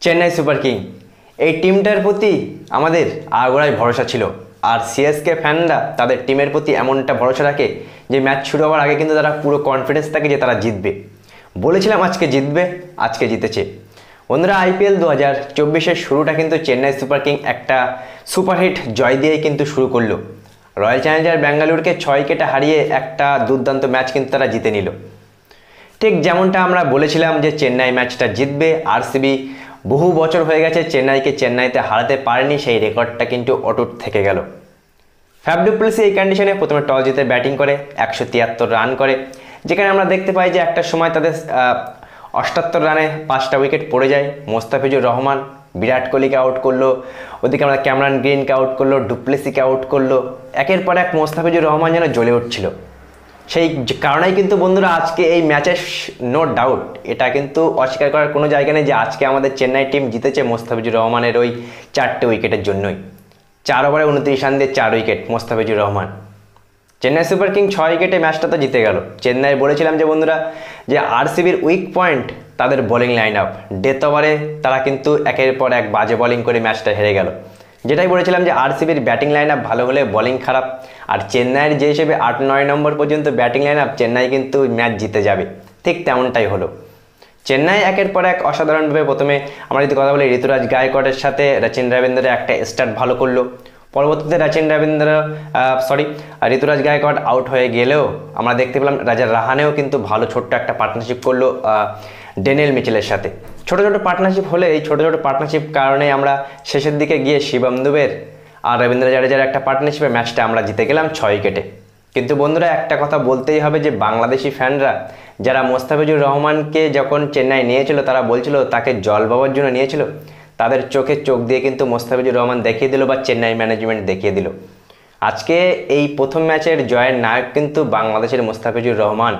Chennai super king এই টিমটার প্রতি আমাদের আগাগোড়াই ভরসা ছিল। আর সিএসকে ফ্যানরা তাদের টিমের প্রতি এমনটা ভরসা রাখে যে ম্যাচ শুরু হওয়ার আগে কিন্তু তারা পুরো কনফিডেন্স থাকে যে তারা জিতবে। বলেছিলাম আজকে জিতবে, আজকে জিতেছে। বন্ধুরা, আইপিএল 2024-এর শুরুটা কিন্তু চেন্নাই সুপার কিং একটা সুপারহিট জয় দিয়েই কিন্তু শুরু করলো। রয়্যাল চ্যালেঞ্জার ব্যাঙ্গালোরকে 6 উইকেটে হারিয়ে একটা দুর্দান্ত ম্যাচ কিন্তু তারা জিতে নিল। ঠিক যেমনটা আমরা বলেছিলাম যে চেন্নাই ম্যাচটা জিতবে। আরসিবি বহু বছর হয়ে গেছে চেন্নাইকে চেন্নাইতে হারাতে পারেনি, সেই রেকর্ডটা কিন্তু অটুট থেকে গেল। ফ্যাফ ডু প্লেসি এই কন্ডিশনে প্রথমে টস জিতে ব্যাটিং করে 173 রান করে, যেখানে আমরা দেখতে পাই যে একটা সময় তাদের 78 রানে 5টা উইকেট পড়ে যায়। মোস্তাফিজুর রহমান বিরাট কোহলিকে আউট করলো, ওদিকে আমরা ক্যামেরন গ্রিনকে আউট করলো, ডু প্লেসিকে আউট করলো। একের পর এক মোস্তাফিজুর রহমান যেন জ্বলে উঠছিল। সেই কারণেই কিন্তু বন্ধুরা আজকে এই ম্যাচের নো ডাউট এটা কিন্তু অস্বীকার করার কোনো জায়গা নেই যে আজকে আমাদের চেন্নাই টিম জিতেছে মোস্তাফিজুর রহমানের ওই 4টে উইকেটের জন্যই। 4 ওভারে 29 রান দিয়ে 4 wicket Mustafizur Rahman. Chennai super king 6 উইকেটে ম্যাচটা তো জিতে গেল। চেন্নাই বলেছিলাম যে বন্ধুরা যে আরসিবির উইক পয়েন্ট তাদের বোলিং লাইন আপ। ডেথ ওভারে তারা কিন্তু একের পর এক বাজে বোলিং করে ম্যাচটা হেরে গেল। যেটাই বলেছিলাম যে আরসিবির ব্যাটিং লাইন আপ ভালো হলে বোলিং খারাপ, আর চেন্নাইয়ের যে হিসেবে 8-9 নম্বর পর্যন্ত ব্যাটিং লাইন আপ, চেন্নাই কিন্তু ম্যাচ জিতে যাবে। ঠিক তেমনটাই হলো। চেন্নাই একের পর এক অসাধারণভাবে, প্রথমে আমরা যদি কথা বলি ঋতুরাজ গায়কোয়াড়ের সাথে রচিন রবীন্দ্রের একটা স্টার্ট ভালো করলো। পরবর্তীতে ঋতুরাজ গায়কোয়াড় আউট হয়ে গেলেও আমরা দেখতে পেলাম রাজা রাহানেও কিন্তু ভালো ছোট্ট একটা পার্টনারশিপ করলো ড্যানিয়েল মিচেলের সাথে। ছোট ছোট পার্টনারশিপ হলে এই ছোট ছোট পার্টনারশিপ কারণে আমরা শেষের দিকে গিয়ে শিবম দুবের আর রবীন্দ্র জাডেজার একটা পার্টনারশিপে ম্যাচটা আমরা জিতে গেলাম 6 উইকেটে। কিন্তু বন্ধুরা একটা কথা বলতেই হবে যে বাংলাদেশি ফ্যানরা যারা মোস্তাফিজুর রহমানকে যখন চেন্নাই নিয়েছিল তারা বলছিল তাকে জল বাবার জন্য নিয়েছিল, তাদের চোখে চোখ দিয়ে কিন্তু মোস্তাফিজুর রহমান দেখিয়ে দিল বা চেন্নাই ম্যানেজমেন্ট দেখিয়ে দিল। আজকে এই প্রথম ম্যাচের জয়ের নায়ক কিন্তু বাংলাদেশের মোস্তাফিজুর রহমান,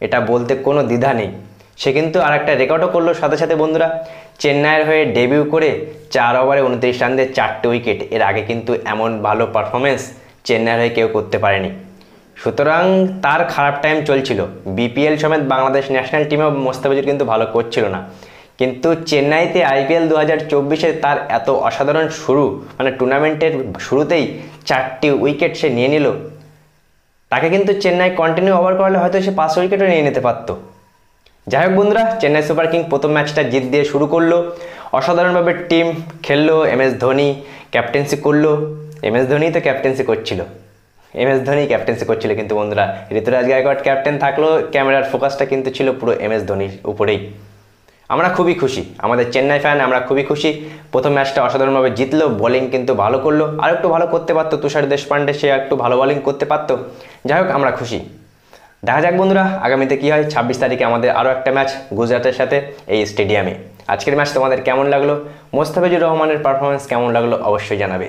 এটা বলতে কোনো দ্বিধা নেই। সে কিন্তু আর একটা রেকর্ডও করলো সাথে সাথে বন্ধুরা, চেন্নাইয়ের হয়ে ডেবিউ করে 4 ওভারে 29 রান দিয়ে 4টে উইকেট। এর আগে কিন্তু এমন ভালো পারফরমেন্স চেন্নাইয়ের হয়ে কেউ করতে পারেনি। সুতরাং তার খারাপ টাইম চলছিল, বিপিএল সমেত বাংলাদেশ ন্যাশনাল টিমেও মোস্তাফিজুর কিন্তু ভালো করছিল না। কিন্তু চেন্নাইতে আইপিএল 2024-এ তার এত অসাধারণ শুরু, মানে টুর্নামেন্টের শুরুতেই 4টি উইকেট সে নিয়ে নিল। তাকে কিন্তু চেন্নাই কন্টিনিউ ওভার করলে হয়তো সে 5 উইকেটও নিয়ে নিতে পারতো। যাই হোক বন্ধুরা, চেন্নাই সুপার কিং প্রথম ম্যাচটা জিত দিয়ে শুরু করলো, অসাধারণভাবে টিম খেললো। এমএস ধোনি ক্যাপ্টেন্সি করলো। এমএস ধোনি তো ক্যাপ্টেন্সি করছিল, কিন্তু বন্ধুরা ঋতুরাজ গায়কোয়াড় ক্যাপ্টেন থাকলেও ক্যামেরার ফোকাসটা কিন্তু ছিল পুরো এমএস ধোনির উপরেই। আমরা খুবই খুশি, আমাদের চেন্নাই ফ্যান আমরা খুবই খুশি। প্রথম ম্যাচটা অসাধারণভাবে জিতলো, বোলিং কিন্তু ভালো করলো। আর একটু ভালো করতে পারতো তুষার দেশপান্ডে, সে একটু ভালো বোলিং করতে পারতো। যাই হোক আমরা খুশি। দেখা যাক বন্ধুরা আগামীতে কী হয়। 26 তারিখে আমাদের আরও একটা ম্যাচ গুজরাটের সাথে এই স্টেডিয়ামে। আজকের ম্যাচ তোমাদের কেমন লাগলো, মোস্তাফিজুর রহমানের পারফরমেন্স কেমন লাগলো অবশ্যই জানাবে।